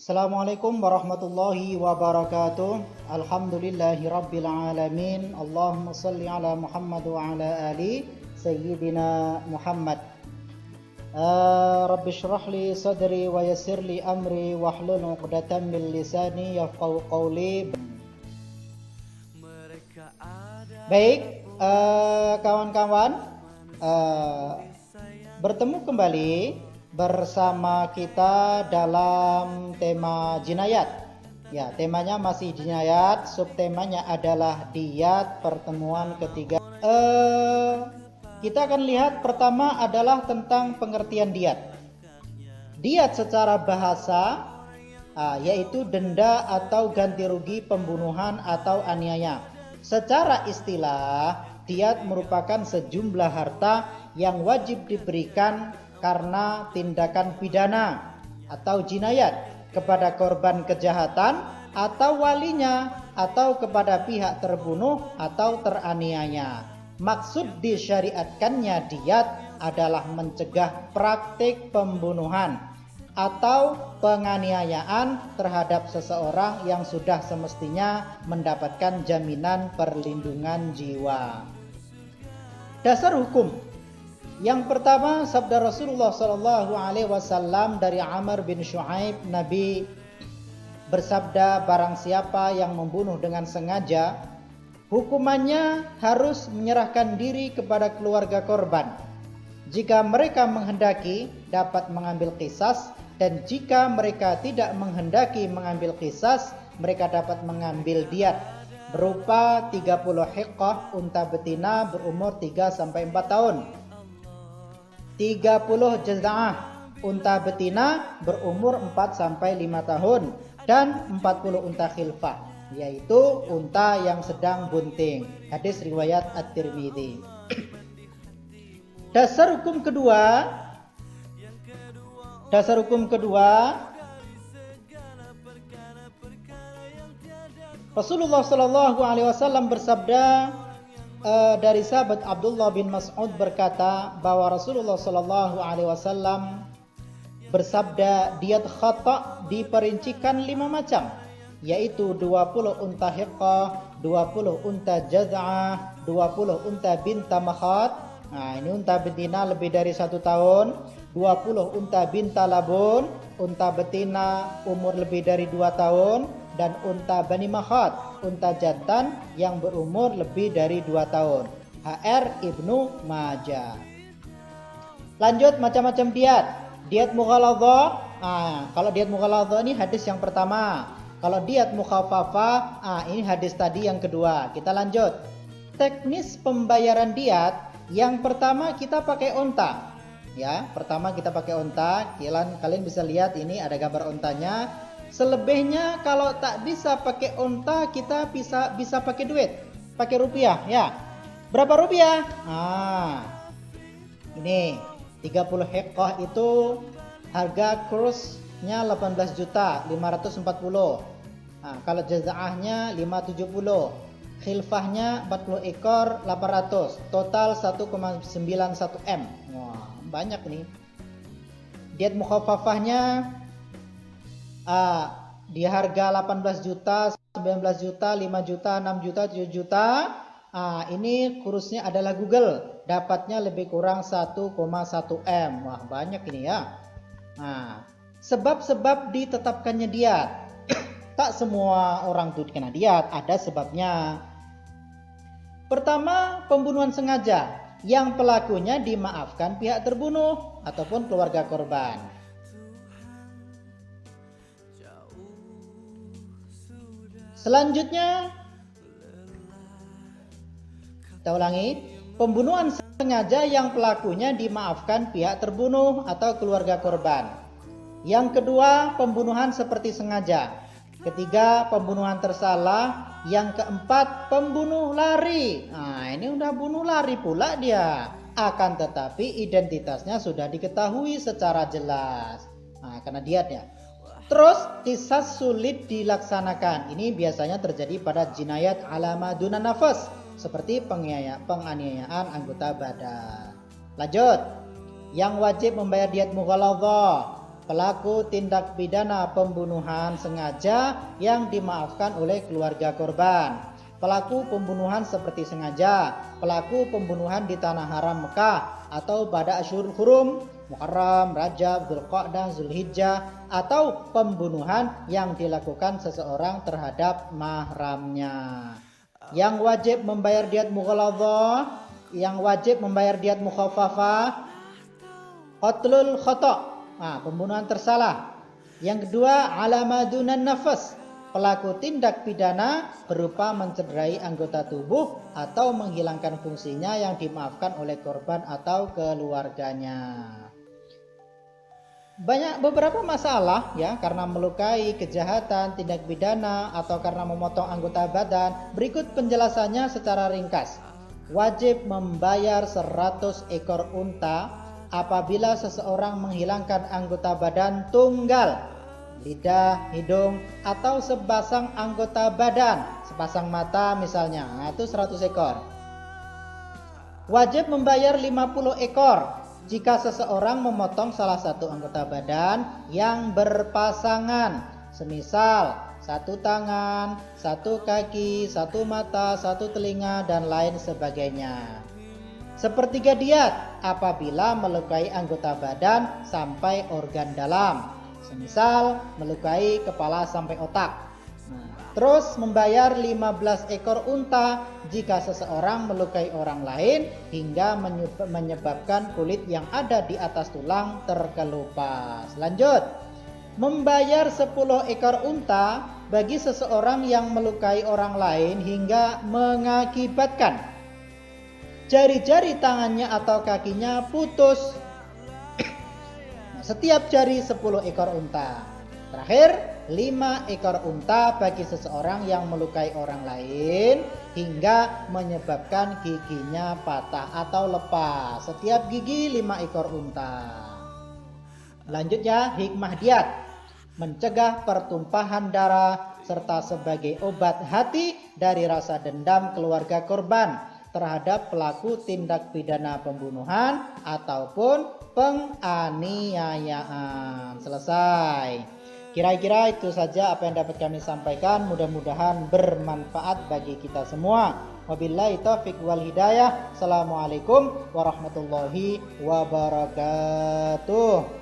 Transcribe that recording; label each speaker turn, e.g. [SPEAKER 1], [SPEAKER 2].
[SPEAKER 1] Assalamualaikum warahmatullahi wabarakatuh. Alhamdulillahi rabbil alamin. Allahumma salli ala Muhammad wa ala ali Sayyidina Muhammad. Rabbi shrah li sadri wa yassir li amri wahlul 'uqdatam min lisani yafqahu qawli. Baik, kawan-kawan, bertemu kembali bersama kita dalam tema jinayat. Ya, temanya masih jinayat, subtemanya adalah diyat, pertemuan ketiga. Kita akan lihat pertama adalah tentang pengertian diyat. Diyat secara bahasa yaitu denda atau ganti rugi pembunuhan atau aniaya. Secara istilah, diyat merupakan sejumlah harta yang wajib diberikan karena tindakan pidana atau jinayat kepada korban kejahatan atau walinya atau kepada pihak terbunuh atau teraniaya. Maksud disyariatkannya diyat adalah mencegah praktik pembunuhan atau penganiayaan terhadap seseorang yang sudah semestinya mendapatkan jaminan perlindungan jiwa. Dasar hukum. Yang pertama, sabda Rasulullah Shallallahu Alaihi Wasallam dari Amr bin Shu'aib, Nabi bersabda, barang siapa yang membunuh dengan sengaja, hukumannya harus menyerahkan diri kepada keluarga korban. Jika mereka menghendaki, dapat mengambil qisas, dan jika mereka tidak menghendaki mengambil qisas, mereka dapat mengambil diyat berupa 30 hiqqah unta betina berumur 3-4 tahun. 30 jaza'ah unta betina berumur 4-5 tahun, dan 40 unta khilfah, yaitu unta yang sedang bunting. Hadis riwayat At-Tirmidzi. Dasar hukum kedua, Rasulullah Shallallahu Alaihi Wasallam bersabda, dari sahabat Abdullah bin Mas'ud berkata bahwa Rasulullah Shallallahu Alaihi Wasallam bersabda, diyat khata' diperincikan 5 macam, yaitu 20 unta hiqqah, 20 unta jaz'ah, 20 unta binta makhat. Nah, ini unta betina lebih dari 1 tahun, 20 unta binta labun, unta betina umur lebih dari 2 tahun, dan unta bani makhat, unta jantan yang berumur lebih dari 2 tahun. HR Ibnu Majah. Lanjut macam-macam diyat. Diyat mughaladzah. Kalau diyat mughaladzah ini hadis yang pertama. Kalau diyat mukhaffafah, ini hadis tadi yang kedua. Kita lanjut. Teknis pembayaran diyat, yang pertama kita pakai unta. Ya, pertama kita pakai unta. Kalian bisa lihat ini ada gambar untanya. Selebihnya kalau tak bisa pakai unta, kita bisa pakai duit, pakai rupiah ya. Berapa rupiah? Ini 30 hiqqah itu harga kursnya 18.540. Kalau jazaahnya 570, khilfahnya 40 ekor 800, total 1,91 M. Wah, banyak nih. Diyat mukhaffafahnya di harga 18 juta, 19 juta, 5 juta, 6 juta, 7 juta. Ini kursnya adalah Google, dapatnya lebih kurang 1,1 M. Wah, banyak ini ya. Sebab-sebab ditetapkannya diyat. Tak semua orang itu kena diyat, ada sebabnya. Pertama, pembunuhan sengaja yang pelakunya dimaafkan pihak terbunuh ataupun keluarga korban. Selanjutnya, kita ulangi, pembunuhan sengaja yang pelakunya dimaafkan pihak terbunuh atau keluarga korban. Yang kedua, pembunuhan seperti sengaja. Ketiga, pembunuhan tersalah. Yang keempat, pembunuh lari. Ini udah bunuh lari pula dia. Akan tetapi identitasnya sudah diketahui secara jelas. Karena diyatnya. Terus qisas sulit dilaksanakan. Ini biasanya terjadi pada jinayat ala ma duna nafas, seperti penganiayaan anggota badan. Lanjut. Yang wajib membayar diyat mughaladzah. pelaku tindak pidana pembunuhan sengaja yang dimaafkan oleh keluarga korban. Pelaku pembunuhan seperti sengaja, pelaku pembunuhan di tanah haram Mekah atau pada Asyhurul Hurum, Muharram, Rajab, Dzulqa'dah, Zulhijjah, atau pembunuhan yang dilakukan seseorang terhadap mahramnya. Yang wajib membayar diat mughaladzah, yang wajib membayar diat mukhaffafah, qatlul khata', pembunuhan tersalah. Yang kedua, alamadunan nafas, pelaku tindak pidana berupa mencederai anggota tubuh atau menghilangkan fungsinya yang dimaafkan oleh korban atau keluarganya. Beberapa masalah ya karena melukai, kejahatan, tindak pidana atau karena memotong anggota badan. Berikut penjelasannya secara ringkas. Wajib membayar 100 ekor unta apabila seseorang menghilangkan anggota badan tunggal, lidah, hidung, atau sepasang anggota badan, sepasang mata misalnya, itu 100 ekor. Wajib membayar 50 ekor jika seseorang memotong salah satu anggota badan yang berpasangan, semisal satu tangan, satu kaki, satu mata, satu telinga, dan lain sebagainya. Sepertiga diat apabila melukai anggota badan sampai organ dalam, semisal melukai kepala sampai otak. Terus membayar 15 ekor unta jika seseorang melukai orang lain hingga menyebabkan kulit yang ada di atas tulang terkelupas. Lanjut, membayar 10 ekor unta bagi seseorang yang melukai orang lain hingga mengakibatkan jari-jari tangannya atau kakinya putus. Setiap jari 10 ekor unta. Terakhir, 5 ekor unta bagi seseorang yang melukai orang lain hingga menyebabkan giginya patah atau lepas. Setiap gigi 5 ekor unta. Lanjutnya, hikmah diat. Mencegah pertumpahan darah serta sebagai obat hati dari rasa dendam keluarga korban terhadap pelaku tindak pidana pembunuhan ataupun penganiayaan. Selesai. Kira-kira itu saja apa yang dapat kami sampaikan. Mudah-mudahan bermanfaat bagi kita semua. Wabillahi taufiq wal hidayah. Assalamualaikum warahmatullahi wabarakatuh.